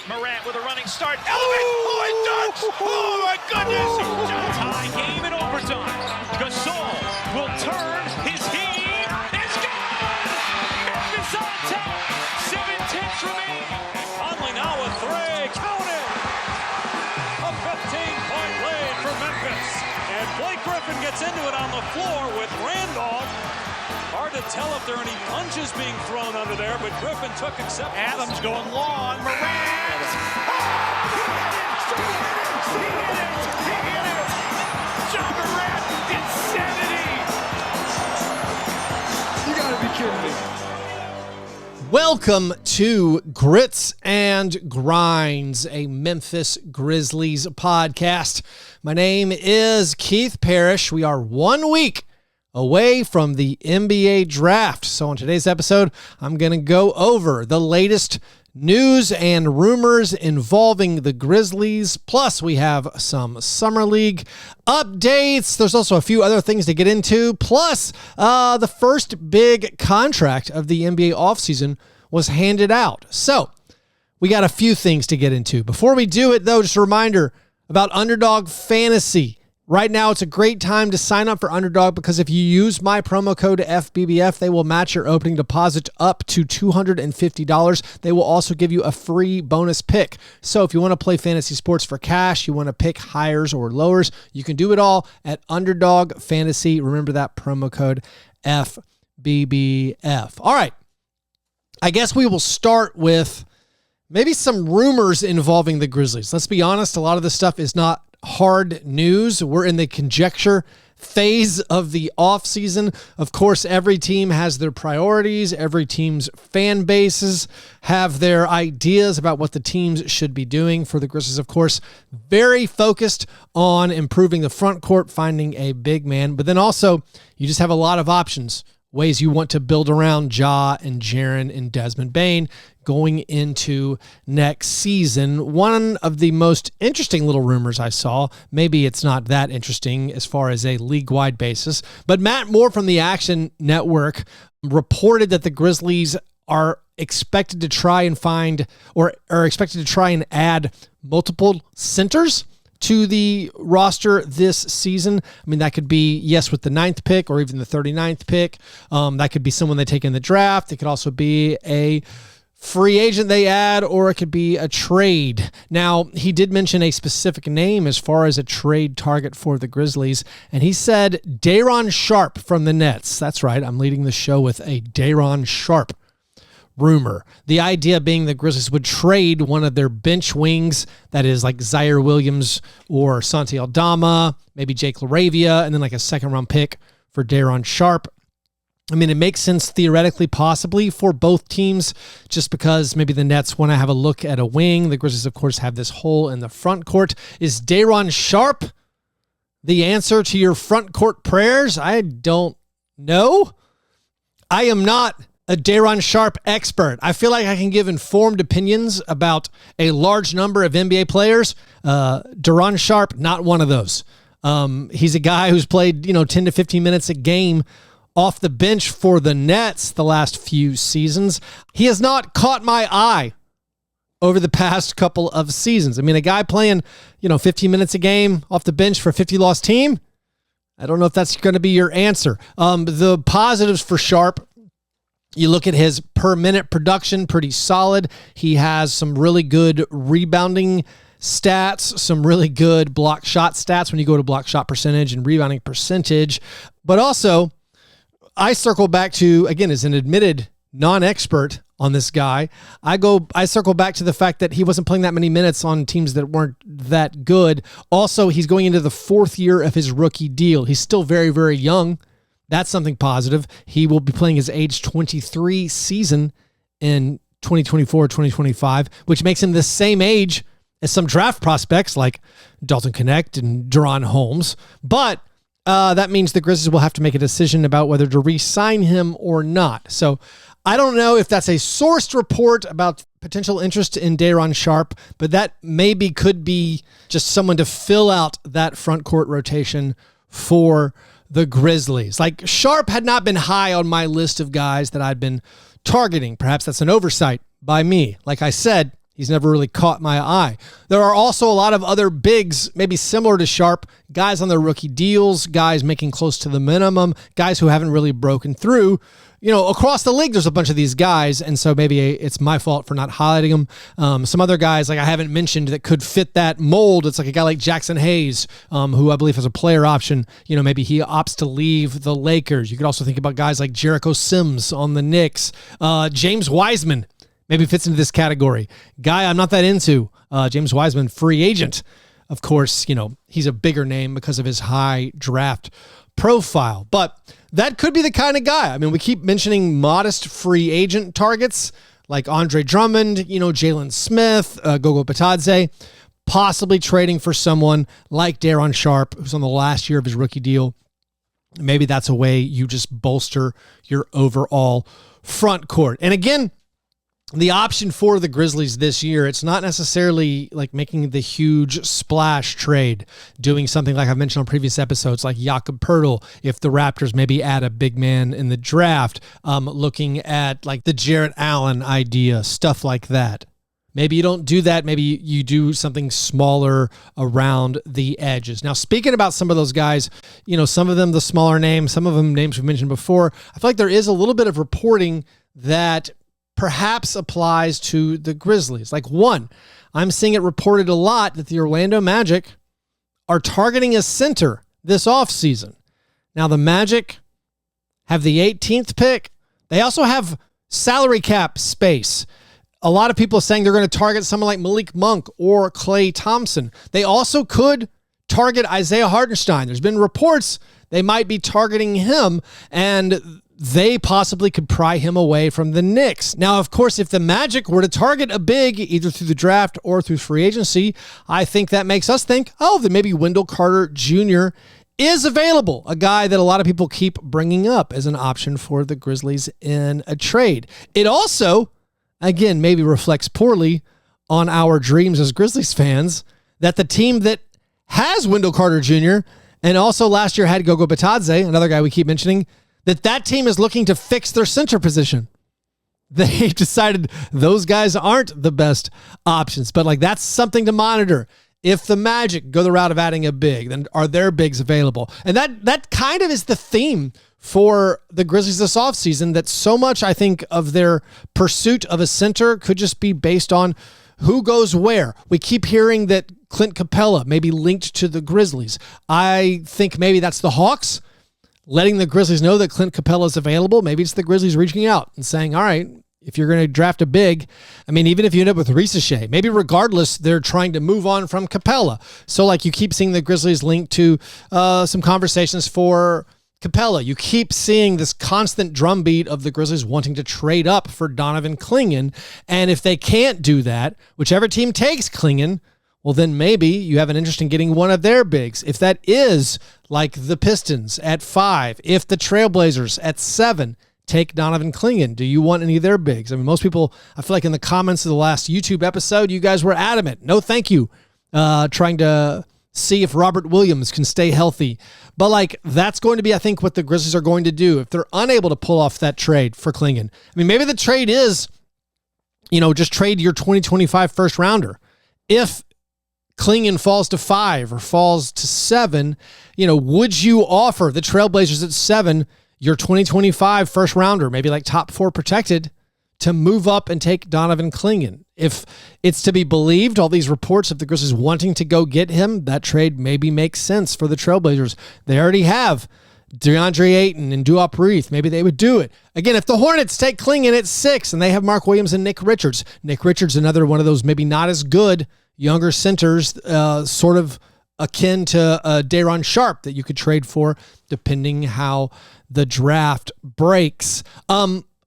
Morant with a running start. Elevate! Dunks! Oh my goodness! Tie game in overtime. Gasol will turn his heat. It's gone! Memphis on top. 7-10 remaining. Conley now with three. Count it! A 15-point lead for Memphis. And Blake Griffin gets into it on the floor with Randolph. Hard to tell if there are any punches being thrown under there, but Griffin took acceptance. Adams going long. Morant! He hit it! Jamorant! Insanity! You gotta be kidding me. Welcome to Grits and Grinds, a Memphis Grizzlies podcast. My name is Keith Parrish. We are 1 week away from the NBA draft. So on today's episode, I'm going to go over the latest news and rumors involving the Grizzlies. Plus, we have some Summer League updates. There's also a few other things to get into. Plus, the first big contract of the NBA offseason was handed out. So we got a few things to get into. Before we do it, though, just a reminder about Underdog Fantasy. Right now, it's a great time to sign up for Underdog because if you use my promo code FBBF, they will match your opening deposit up to $250. They will also give you a free bonus pick. So if you want to play fantasy sports for cash, you want to pick highers or lowers, you can do it all at Underdog Fantasy. Remember that promo code FBBF. All right. I guess we will start with maybe some rumors involving the Grizzlies. Let's be honest, a lot of this stuff is not hard news. We're in the conjecture phase of the offseason. Of course, every team has their priorities. Every team's fan bases have their ideas about what the teams should be doing. For the Grizzlies, of course, very focused on improving the front court, finding a big man. But then also, you just have a lot of options, ways you want to build around Ja and Jaren and Desmond Bane going into next season. One of the most interesting little rumors I saw, maybe it's not that interesting as far as a league-wide basis, but Matt Moore from the Action Network reported that the Grizzlies are expected to try and find, or are expected to try and add multiple centers to the roster this season. I mean, that could be, yes, with the 9th pick or even the 39th pick. That could be someone they take in the draft. It could also be a free agent they add, or it could be a trade. Now, he did mention a specific name as far as a trade target for the Grizzlies, and he said Day'ron Sharpe from the Nets. That's right, I'm leading the show with a Day'ron Sharpe rumor. The idea being the Grizzlies would trade one of their bench wings, that is like Zaire Williams or Santi Aldama, maybe Jake LaRavia, and then like a second-round pick for Day'ron Sharpe. I mean, it makes sense theoretically, possibly, for both teams, just because maybe the Nets want to have a look at a wing. The Grizzlies, of course, have this hole in the front court. Is Day'ron Sharpe the answer to your front court prayers? I don't know. I am not a Day'ron Sharpe expert. I feel like I can give informed opinions about a large number of NBA players. Day'ron Sharpe, not one of those. He's a guy who's played, 10 to 15 minutes a game off the bench for the Nets the last few seasons. He has not caught my eye over the past couple of seasons. I mean, a guy playing, 15 minutes a game off the bench for a 50-loss team, I don't know if that's going to be your answer. The positives for Sharpe, you look at his per-minute production, pretty solid. He has some really good rebounding stats, some really good block shot stats when you go to block shot percentage and rebounding percentage. But also, I circle back to, again, as an admitted non-expert on this guy, I circle back to the fact that he wasn't playing that many minutes on teams that weren't that good. Also, he's going into the 4th year of his rookie deal. He's still very, very young. That's something positive. He will be playing his age 23 season in 2024-2025, which makes him the same age as some draft prospects like Dalton Connect and Deron Holmes. But that means the Grizzlies will have to make a decision about whether to re-sign him or not. So I don't know if that's a sourced report about potential interest in Day'ron Sharpe, but that maybe could be just someone to fill out that front court rotation for the Grizzlies. Like, Sharpe had not been high on my list of guys that I'd been targeting. Perhaps that's an oversight by me. Like I said, He's never really caught my eye. There are also a lot of other bigs, maybe similar to Sharpe, guys on their rookie deals, guys making close to the minimum, guys who haven't really broken through. Across the league, there's a bunch of these guys, and so maybe it's my fault for not highlighting them. Some other guys, like I haven't mentioned, that could fit that mold. It's like a guy like Jackson Hayes, who I believe has a player option. Maybe he opts to leave the Lakers. You could also think about guys like Jericho Sims on the Knicks. James Wiseman maybe fits into this category. Guy I'm not that into. James Wiseman, free agent. Of course, he's a bigger name because of his high draft profile. But that could be the kind of guy. I mean, we keep mentioning modest free agent targets like Andre Drummond, Jalen Smith, Gogo Batadze, possibly trading for someone like Day'ron Sharpe, who's on the last year of his rookie deal. Maybe that's a way you just bolster your overall front court. And again, the option for the Grizzlies this year, it's not necessarily like making the huge splash trade, doing something like I've mentioned on previous episodes, like Jakob Poeltl, if the Raptors maybe add a big man in the draft, looking at like the Jarrett Allen idea, stuff like that. Maybe you don't do that. Maybe you do something smaller around the edges. Now, speaking about some of those guys, some of them the smaller names, some of them names we've mentioned before, I feel like there is a little bit of reporting that perhaps applies to the Grizzlies. Like one, I'm seeing it reported a lot that the Orlando Magic are targeting a center this offseason. Now, the Magic have the 18th pick. They also have salary cap space. A lot of people are saying they're going to target someone like Malik Monk or Klay Thompson. They also could target Isaiah Hartenstein. There's been reports they might be targeting him, and they possibly could pry him away from the Knicks. Now, of course, if the Magic were to target a big, either through the draft or through free agency, I think that makes us think, then maybe Wendell Carter Jr. is available, a guy that a lot of people keep bringing up as an option for the Grizzlies in a trade. It also, again, maybe reflects poorly on our dreams as Grizzlies fans that the team that has Wendell Carter Jr. and also last year had Gogo Batadze, another guy we keep mentioning, that team is looking to fix their center position. They decided those guys aren't the best options, but that's something to monitor. If the Magic go the route of adding a big, then are their bigs available? And that kind of is the theme for the Grizzlies this offseason, that so much, I think, of their pursuit of a center could just be based on who goes where. We keep hearing that Clint Capella may be linked to the Grizzlies. I think maybe that's the Hawks letting the Grizzlies know that Clint Capella is available. Maybe it's the Grizzlies reaching out and saying, all right, if you're going to draft a big, even if you end up with Risache, maybe regardless, they're trying to move on from Capella. So you keep seeing the Grizzlies linked to some conversations for Capella. You keep seeing this constant drumbeat of the Grizzlies wanting to trade up for donovanclingan. And if they can't do that, whichever team takes Clingan, well, then maybe you have an interest in getting one of their bigs. If that is like the Pistons at 5, if the Trailblazers at 7 take donovanclingan, do you want any of their bigs? Most people, I feel like in the comments of the last YouTube episode, you guys were adamant. No, thank you. Trying to see if Robert Williams can stay healthy. But that's going to be, I think, what the Grizzlies are going to do if they're unable to pull off that trade for Clingan. Maybe the trade is, just trade your 2025 first rounder. If Clingan falls to 5 or falls to 7, would you offer the Trailblazers at 7 your 2025 first rounder, maybe top 4 protected, to move up and take donovanclingan? If it's to be believed, all these reports of the Grizzlies wanting to go get him, that trade maybe makes sense for the Trailblazers. They already have DeAndre Ayton and Duop Reith. Maybe they would do it. Again, if the Hornets take Clingan at 6 and they have Mark Williams and Nick Richards, another one of those maybe not as good younger centers, sort of akin to Day'ron Sharpe that you could trade for depending how the draft breaks.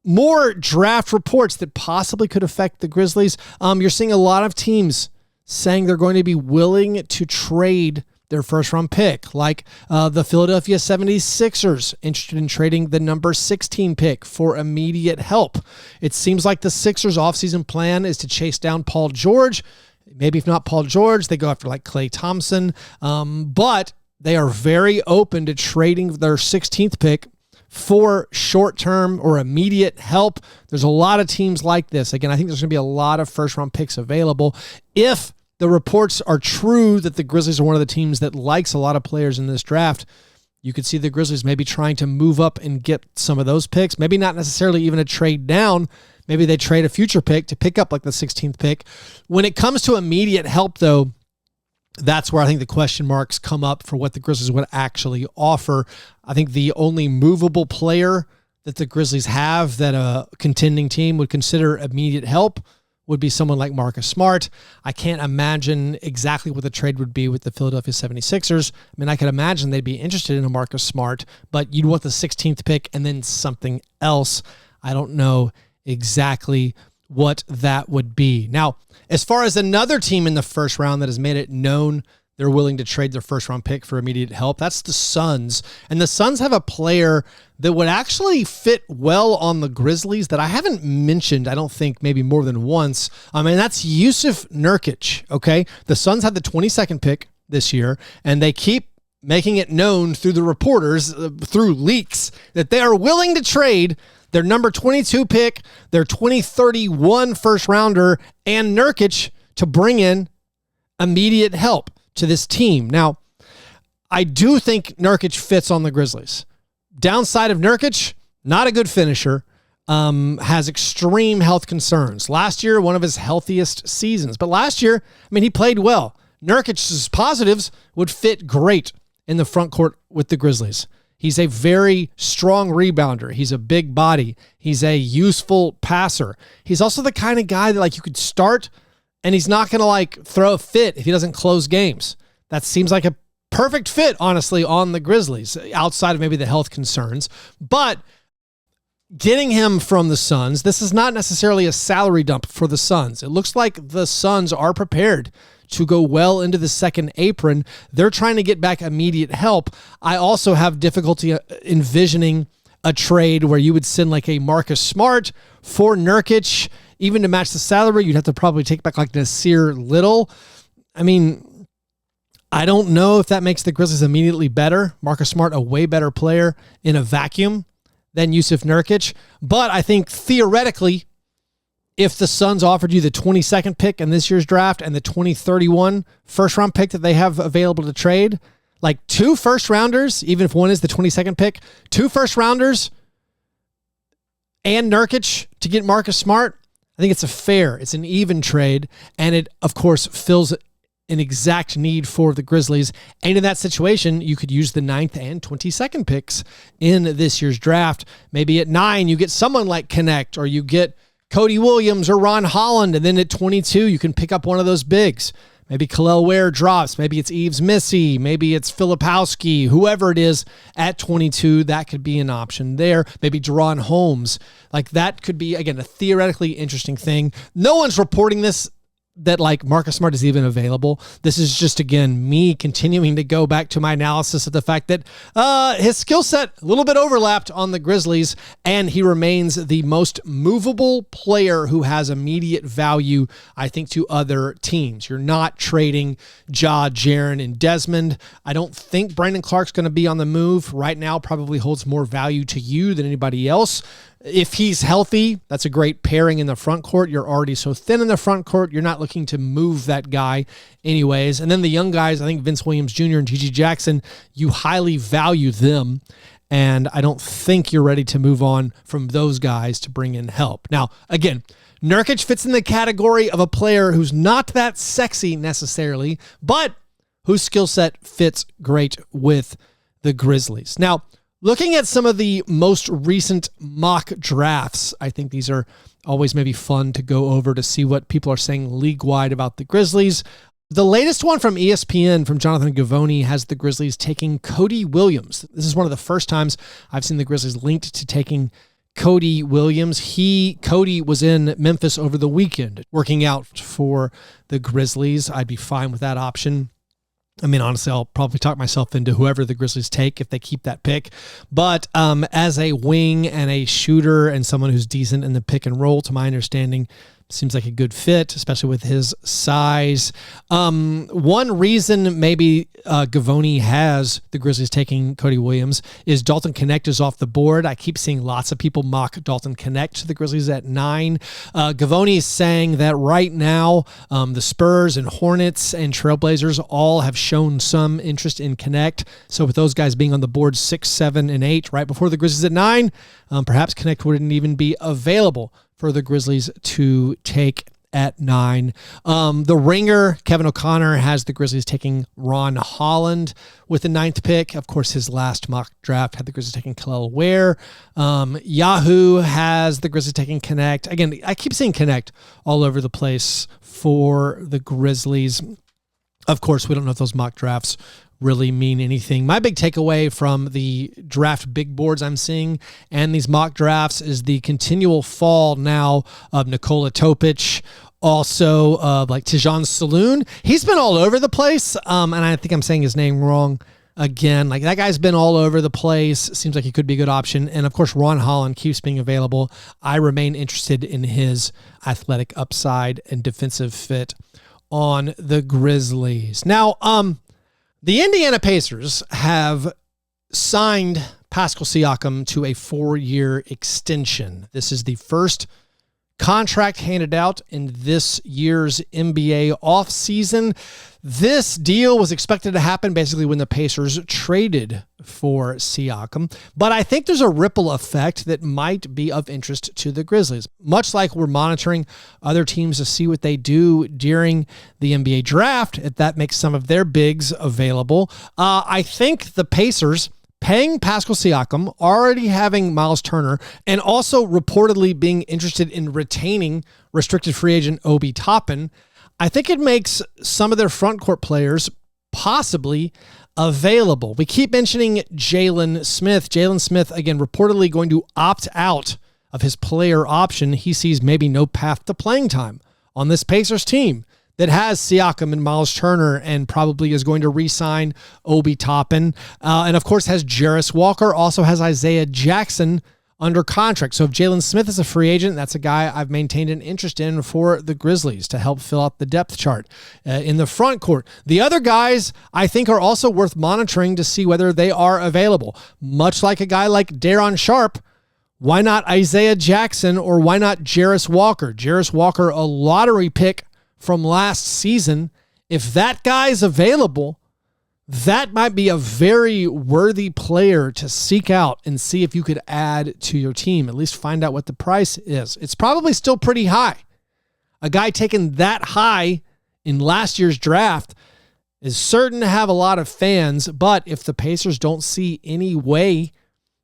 More draft reports that possibly could affect the Grizzlies. You're seeing a lot of teams saying they're going to be willing to trade their first round pick, like the Philadelphia 76ers interested in trading the number 16 pick for immediate help. It seems like the Sixers offseason plan is to chase down Paul George. Maybe if not Paul George, they go after Klay Thompson. But they are very open to trading their 16th pick for short-term or immediate help. There's a lot of teams like this. Again, I think there's going to be a lot of first-round picks available. If the reports are true that the Grizzlies are one of the teams that likes a lot of players in this draft, you could see the Grizzlies maybe trying to move up and get some of those picks. Maybe not necessarily even a trade down. Maybe they trade a future pick to pick up like the 16th pick. When it comes to immediate help, though, that's where I think the question marks come up for what the Grizzlies would actually offer. I think the only movable player that the Grizzlies have that a contending team would consider immediate help would be someone like Marcus Smart. I can't imagine exactly what the trade would be with the Philadelphia 76ers. I mean, I could imagine they'd be interested in a Marcus Smart, but you'd want the 16th pick and then something else. I don't know exactly what that would be. Now, as far as another team in the first round that has made it known they're willing to trade their first round pick for immediate help, that's the Suns. And the Suns have a player that would actually fit well on the Grizzlies that I haven't mentioned, I don't think, maybe more than once. And that's Yusef Nurkic, okay? The Suns had the 22nd pick this year, and they keep making it known through the reporters, through leaks, that they are willing to trade their number 22 pick, their 2031 first rounder, and Nurkic to bring in immediate help to this team. Now, I do think Nurkic fits on the Grizzlies. Downside of Nurkic, not a good finisher, has extreme health concerns. Last year, one of his healthiest seasons. But last year, he played well. Nurkic's positives would fit great in the front court with the Grizzlies. He's a very strong rebounder. He's a big body. He's a useful passer. He's also the kind of guy that you could start and he's not going to throw a fit if he doesn't close games. That seems like a perfect fit, honestly, on the Grizzlies, outside of maybe the health concerns. But getting him from the Suns, this is not necessarily a salary dump for the Suns. It looks like the Suns are prepared to go well into the second apron. They're trying to get back immediate help. I also have difficulty envisioning a trade where you would send a Marcus Smart for Nurkic. Even to match the salary, you'd have to probably take back Nasir Little. I don't know if that makes the Grizzlies immediately better. Marcus Smart, a way better player in a vacuum than Yusef Nurkic. But I think theoretically, if the Suns offered you the 22nd pick in this year's draft and the 2031 first-round pick that they have available to trade, 2 first-rounders, even if one is the 22nd pick, 2 first-rounders and Nurkic to get Marcus Smart, I think it's an even trade, and it, of course, fills an exact need for the Grizzlies. And in that situation, you could use the 9th and 22nd picks in this year's draft. Maybe at 9, you get someone like Connect, or you get Cody Williams or Ron Holland, and then at 22, you can pick up one of those bigs. Maybe Khalil Ware drops. Maybe it's Yves Missy. Maybe it's Filipowski. Whoever it is at 22, that could be an option there. Maybe Day'ron Holmes. That could be, again, a theoretically interesting thing. No one's reporting this, that Marcus Smart is even available. This is just, again, me continuing to go back to my analysis of the fact that his skill set a little bit overlapped on the Grizzlies, and he remains the most movable player who has immediate value, I think, to other teams. You're not trading Ja, Jaren, and Desmond. I don't think Brandon Clark's going to be on the move right now. Probably holds more value to you than anybody else. If he's healthy, that's a great pairing in the front court. You're already so thin in the front court. You're not looking to move that guy anyways. And then the young guys, I think Vince Williams Jr. and G.G. Jackson, you highly value them. And I don't think you're ready to move on from those guys to bring in help. Now, again, Nurkic fits in the category of a player who's not that sexy necessarily, but whose skill set fits great with the Grizzlies. Now, looking at some of the most recent mock drafts, I think these are always maybe fun to go over to see what people are saying league-wide about the Grizzlies. The latest one from ESPN, from Jonathan Givony, has the Grizzlies taking Cody Williams. This is one of the first times I've seen the Grizzlies linked to taking Cody Williams. Cody was in Memphis over the weekend working out for the Grizzlies. I'd be fine with that option. Honestly, I'll probably talk myself into whoever the Grizzlies take if they keep that pick. But as a wing and a shooter and someone who's decent in the pick and roll, to my understanding, Seems like a good fit, especially with his size. One reason maybe Gavoni has the Grizzlies taking Cody Williams is Dalton Knecht is off the board. I keep seeing lots of people mock Dalton Knecht to the Grizzlies at 9. Gavoni is saying that right now the Spurs and Hornets and Trailblazers all have shown some interest in Knecht. So with those guys being on the board 6, 7, and 8 right before the Grizzlies at 9, perhaps Knecht wouldn't even be available for the Grizzlies to take at 9. The Ringer, Kevin O'Connor, has the Grizzlies taking Ron Holland with the 9th pick. Of course, his last mock draft had the Grizzlies taking Kel'el Ware. Yahoo has the Grizzlies taking Knecht. Again, I keep seeing Knecht all over the place for the Grizzlies. Of course, we don't know if those mock drafts really mean anything. My big takeaway from the draft big boards I'm seeing and these mock drafts is the continual fall now of Nikola Topic, also like Tijan Saloon. He's been all over the place, and I think I'm saying his name wrong again. Like, that guy's been all over the place. Seems like he could be a good option. And of course, Ron Holland keeps being available. I remain interested in his athletic upside and defensive fit on the Grizzlies. Now, the Indiana Pacers have signed Pascal Siakam to a 4-year extension. This is the first contract handed out in this year's NBA offseason. This deal was expected to happen basically when the Pacers traded for Siakam, but I think there's a ripple effect that might be of interest to the Grizzlies. Much like we're monitoring other teams to see what they do during the NBA draft, if that makes some of their bigs available. I think the Pacers paying Pascal Siakam, already having Miles Turner, and also reportedly being interested in retaining restricted free agent Obi Toppin, I think it makes some of their front court players possibly available. We keep mentioning Jalen Smith. Jalen Smith, again, reportedly going to opt out of his player option. He sees maybe no path to playing time on this Pacers team that has Siakam and Miles Turner and probably is going to re-sign Obi Toppin. And of course has Jarris Walker, also has Isaiah Jackson under contract. So if Jalen Smith is a free agent, that's a guy I've maintained an interest in for the Grizzlies to help fill out the depth chart in the front court. The other guys I think are also worth monitoring to see whether they are available. Much like a guy like Day'ron Sharpe, why not Isaiah Jackson or why not Jarris Walker? Jarris Walker, a lottery pick from last season. If that guy's available, that might be a very worthy player to seek out and see if you could add to your team, at least find out what the price is. It's probably still pretty high. A guy taken that high in last year's draft is certain to have a lot of fans, but if the Pacers don't see any way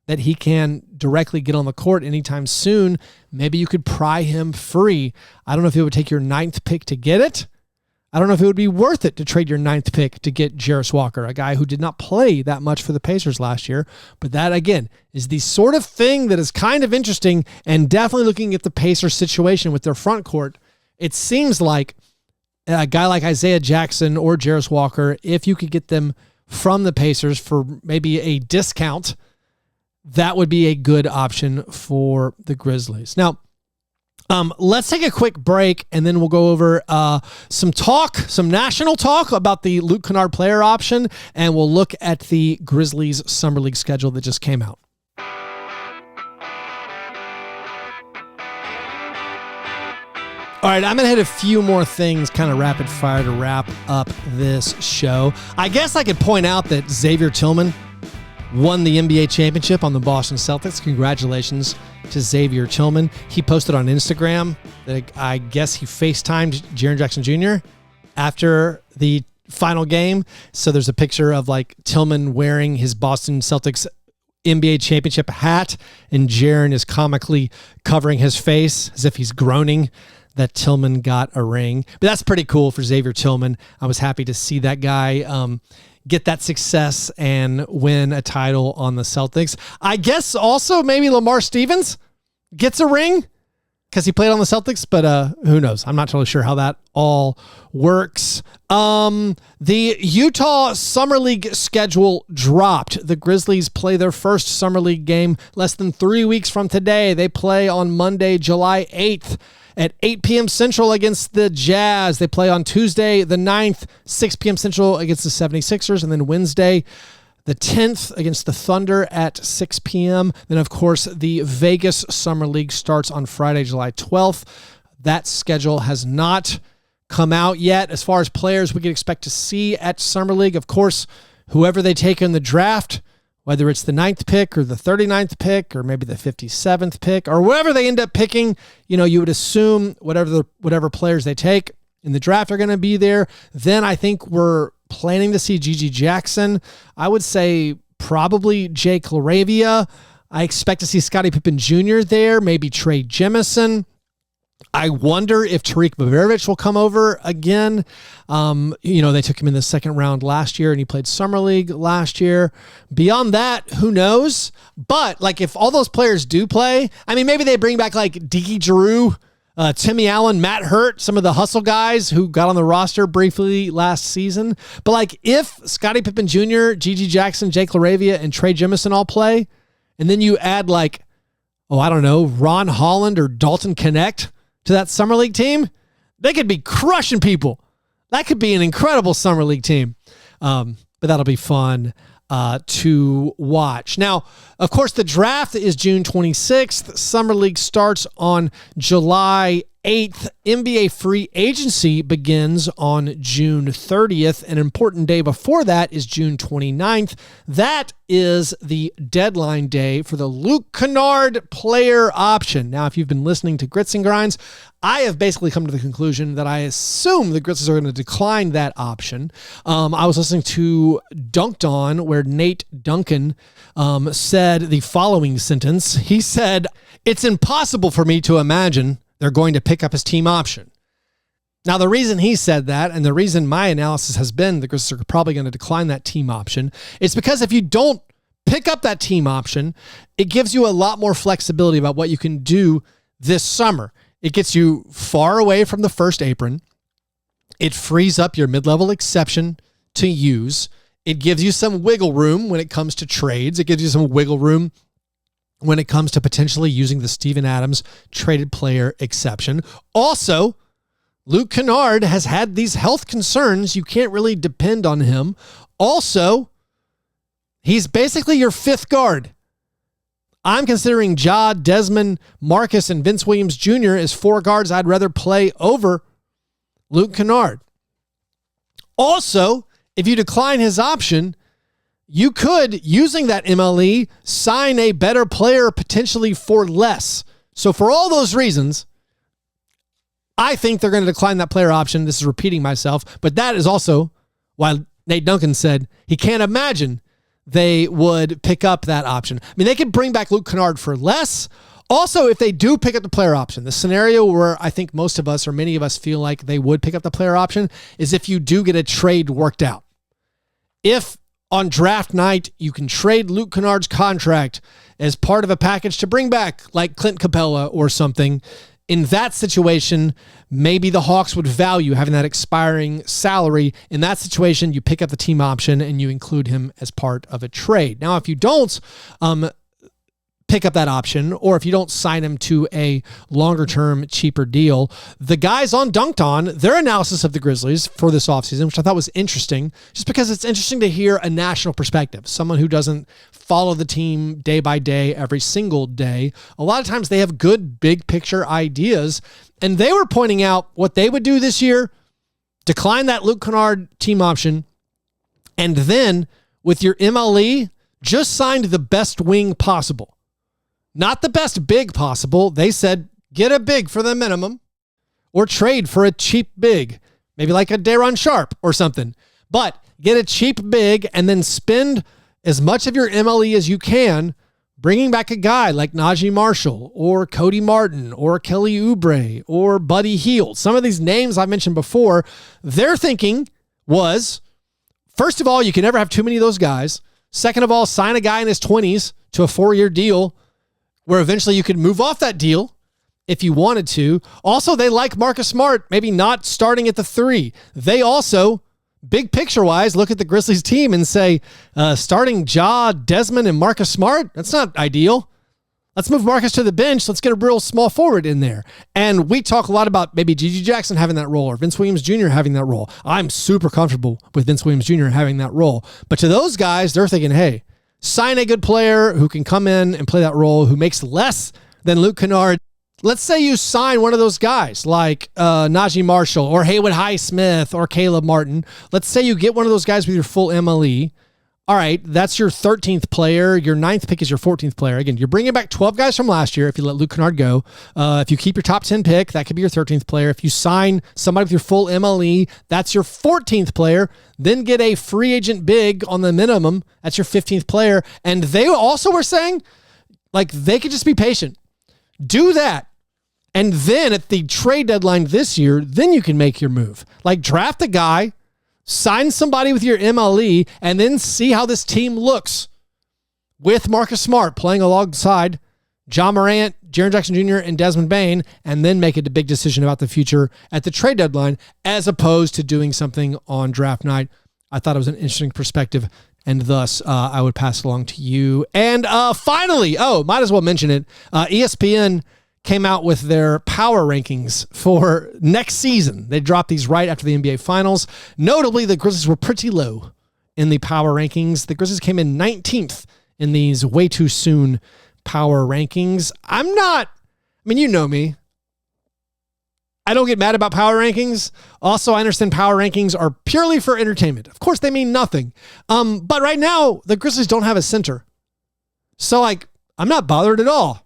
that he can directly get on the court anytime soon, maybe you could pry him free. I don't know if it would take your 9th pick to get it. I don't know if it would be worth it to trade your 9th pick to get Jarris Walker, a guy who did not play that much for the Pacers last year. But that, again, is the sort of thing that is kind of interesting, and definitely looking at the Pacers situation with their front court, it seems like a guy like Isaiah Jackson or Jarris Walker, if you could get them from the Pacers for maybe a discount, that would be a good option for the Grizzlies. Now, let's take a quick break, and then we'll go over some national talk about the Luke Kennard player option, and we'll look at the Grizzlies Summer League schedule that just came out. All right, I'm going to hit a few more things kind of rapid fire to wrap up this show. I guess I could point out that Xavier Tillman won the NBA championship on the Boston Celtics. Congratulations to Xavier Tillman. He posted on Instagram that I guess he FaceTimed Jaren Jackson Jr. after the final game. So there's a picture of like Tillman wearing his Boston Celtics NBA championship hat, and Jaren is comically covering his face as if he's groaning that Tillman got a ring. But that's pretty cool for Xavier Tillman. I was happy to see that guy get that success and win a title on the Celtics. I guess also maybe Lamar Stevens gets a ring because he played on the Celtics, but who knows? I'm not totally sure how that all works. The Utah Summer League schedule dropped. The Grizzlies play their first Summer League game less than 3 weeks from today. They play on Monday, July 8th at 8 p.m. Central against the Jazz. They play on Tuesday, the 9th, 6 p.m. Central against the 76ers, and then Wednesday, the 10th against the Thunder at 6 p.m. Then, of course, the Vegas Summer League starts on Friday, July 12th. That schedule has not come out yet. As far as players we can expect to see at Summer League, of course, whoever they take in the draft, whether it's the 9th pick or the 39th pick or maybe the 57th pick or whatever they end up picking, you would assume whatever players they take in the draft are going to be there. Then I think we're planning to see Gigi Jackson. I would say probably Jake LaRavia. I expect to see Scottie Pippen Jr. there, maybe Trey Jemison. I wonder if Tariq Bavaric will come over again. They took him in the second round last year and he played Summer League last year. Beyond that, who knows? But if all those players do play, maybe they bring back Deke Giroux, Timmy Allen, Matt Hurt, some of the hustle guys who got on the roster briefly last season. But if Scottie Pippen Jr., Gigi Jackson, Jake LaRavia, and Trey Jemison all play, and then you add Ron Holland or Dalton Connect to that Summer League team, they could be crushing people. That could be an incredible Summer League team. But that'll be fun to watch. Now, of course, the draft is June 26th. Summer League starts on July 8th. NBA free agency begins on June 30th. An important day before that is June 29th. That is the deadline day for the Luke Kennard player option. Now, if you've been listening to Grits and Grinds, I have basically come to the conclusion that I assume the Grizzlies are going to decline that option. I was listening to Dunked On, where Nate Duncan said the following sentence. He said, "It's impossible for me to imagine they're going to pick up his team option." Now, the reason he said that, and the reason my analysis has been the Grizzlies are probably going to decline that team option, is because if you don't pick up that team option, it gives you a lot more flexibility about what you can do this summer. It gets you far away from the first apron. It frees up your mid-level exception to use. It gives you some wiggle room when it comes to trades. It gives you some wiggle room when it comes to potentially using the Steven Adams traded player exception. Also, Luke Kennard has had these health concerns. You can't really depend on him. Also, he's basically your fifth guard. I'm considering Ja, Desmond, Marcus, and Vince Williams Jr. as four guards I'd rather play over Luke Kennard. Also, if you decline his option, you could, using that MLE, sign a better player potentially for less. So for all those reasons, I think they're going to decline that player option. This is repeating myself, but that is also why Nate Duncan said he can't imagine they would pick up that option. They could bring back Luke Kennard for less. Also, if they do pick up the player option, the scenario where I think most of us or many of us feel like they would pick up the player option is if you do get a trade worked out. If on draft night you can trade Luke Kennard's contract as part of a package to bring back like Clint Capella or something, in that situation, maybe the Hawks would value having that expiring salary. In that situation, you pick up the team option and you include him as part of a trade. Now, if you don't pick up that option, or if you don't sign him to a longer-term, cheaper deal, the guys on Dunked On, their analysis of the Grizzlies for this offseason, which I thought was interesting, just because it's interesting to hear a national perspective, someone who doesn't follow the team day by day, every single day. A lot of times they have good big picture ideas, and they were pointing out what they would do this year: decline that Luke Kennard team option, and then with your MLE, just signed the best wing possible. Not the best big possible. They said, get a big for the minimum or trade for a cheap big, maybe like a Day'ron Sharpe or something. But get a cheap big and then spend as much of your MLE as you can, bringing back a guy like Najee Marshall or Cody Martin or Kelly Oubre or Buddy Hield. Some of these names I mentioned before, their thinking was, first of all, you can never have too many of those guys. Second of all, sign a guy in his 20s to a 4-year deal where eventually you could move off that deal if you wanted to. Also, they like Marcus Smart, maybe not starting at the 3. They also, big picture-wise, look at the Grizzlies team and say, starting Ja, Desmond, and Marcus Smart, that's not ideal. Let's move Marcus to the bench. Let's get a real small forward in there. And we talk a lot about maybe G.G. Jackson having that role or Vince Williams Jr. having that role. I'm super comfortable with Vince Williams Jr. having that role. But to those guys, they're thinking, hey, sign a good player who can come in and play that role, who makes less than Luke Kennard. Let's say you sign one of those guys like Najee Marshall or Haywood Highsmith or Caleb Martin. Let's say you get one of those guys with your full MLE. All right, that's your 13th player. Your 9th pick is your 14th player. Again, you're bringing back 12 guys from last year if you let Luke Kennard go. If you keep your top 10 pick, that could be your 13th player. If you sign somebody with your full MLE, that's your 14th player. Then get a free agent big on the minimum. That's your 15th player. And they also were saying, like, they could just be patient. Do that. And then at the trade deadline this year, then you can make your move. Like, draft a guy, sign somebody with your MLE, and then see how this team looks with Marcus Smart playing alongside Jamorant, Jaren Jackson Jr., and Desmond Bane, and then make a big decision about the future at the trade deadline, as opposed to doing something on draft night. I thought it was an interesting perspective, and thus I would pass it along to you. And finally, might as well mention it, ESPN came out with their power rankings for next season. They dropped these right after the NBA Finals. Notably, the Grizzlies were pretty low in the power rankings. The Grizzlies came in 19th in these way too soon power rankings. You know me. I don't get mad about power rankings. Also, I understand power rankings are purely for entertainment. Of course, they mean nothing. But right now, the Grizzlies don't have a center. So, I'm not bothered at all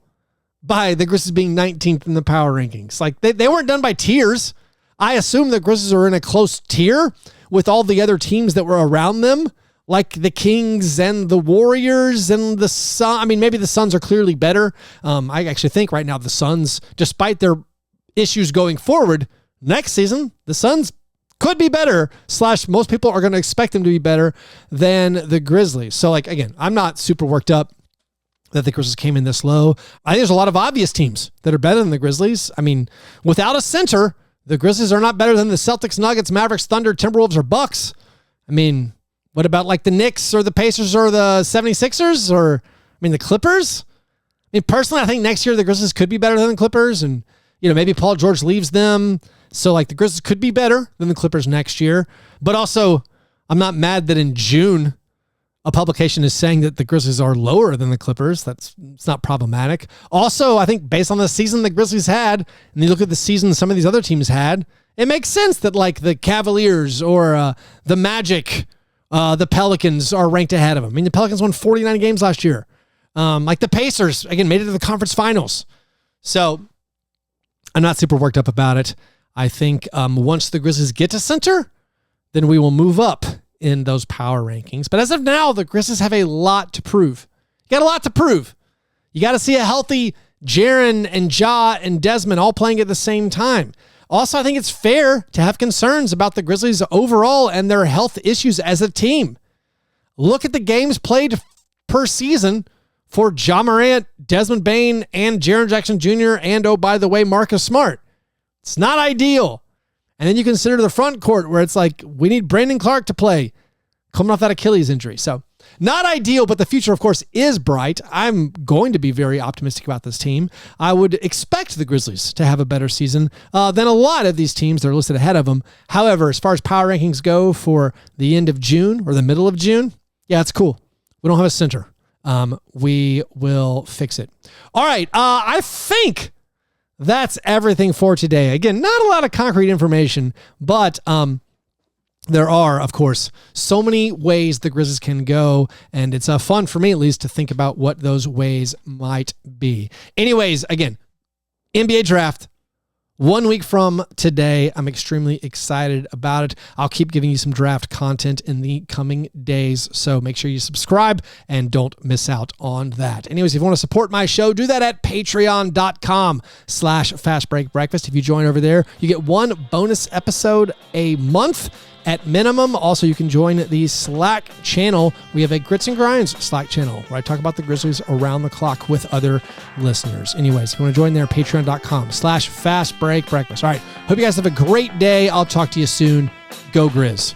by the Grizzlies being 19th in the power rankings. They weren't done by tiers. I assume the Grizzlies are in a close tier with all the other teams that were around them, like the Kings and the Warriors and the Suns. Maybe the Suns are clearly better. I actually think right now the Suns, despite their issues going forward, next season, the Suns could be better, / most people are going to expect them to be better than the Grizzlies. So, again, I'm not super worked up that the Grizzlies came in this low. I think there's a lot of obvious teams that are better than the Grizzlies. Without a center, the Grizzlies are not better than the Celtics, Nuggets, Mavericks, Thunder, Timberwolves, or Bucks. What about the Knicks or the Pacers or the 76ers or, the Clippers? Personally, I think next year the Grizzlies could be better than the Clippers, and, maybe Paul George leaves them. So, the Grizzlies could be better than the Clippers next year. But also, I'm not mad that in June, a publication is saying that the Grizzlies are lower than the Clippers. It's not problematic. Also, I think based on the season the Grizzlies had, and you look at the season some of these other teams had, it makes sense that the Cavaliers or the Magic, the Pelicans are ranked ahead of them. The Pelicans won 49 games last year. The Pacers, again, made it to the conference finals. So I'm not super worked up about it. I think once the Grizzlies get to center, then we will move up in those power rankings. But as of now, the Grizzlies have a lot to prove. You got a lot to prove. You got to see a healthy Jaren and Ja and Desmond all playing at the same time. Also, I think it's fair to have concerns about the Grizzlies overall and their health issues as a team. Look at the games played per season for Ja Morant, Desmond Bane, and Jaren Jackson Jr., and, oh, by the way, Marcus Smart. It's not ideal. And then you consider the front court where it's we need Brandon Clark to play coming off that Achilles injury. So not ideal, but the future, of course, is bright. I'm going to be very optimistic about this team. I would expect the Grizzlies to have a better season than a lot of these teams that are listed ahead of them. However, as far as power rankings go for the end of June or the middle of June, yeah, it's cool. We don't have a center. We will fix it. All right. I think that's everything for today. Again, not a lot of concrete information, but there are, of course, so many ways the Grizzlies can go, and it's fun for me at least to think about what those ways might be. Anyways, again, NBA draft 1 week from today. I'm extremely excited about it. I'll keep giving you some draft content in the coming days, so make sure you subscribe and don't miss out on that. Anyways, if you want to support my show, do that at patreon.com/fastbreakbreakfast. If you join over there, you get one bonus episode a month at minimum. Also, you can join the Slack channel. We have a Grits and Grinds Slack channel where I talk about the Grizzlies around the clock with other listeners. Anyways, if you want to join there, patreon.com/fastbreakbreakfast. All right. Hope you guys have a great day. I'll talk to you soon. Go Grizz.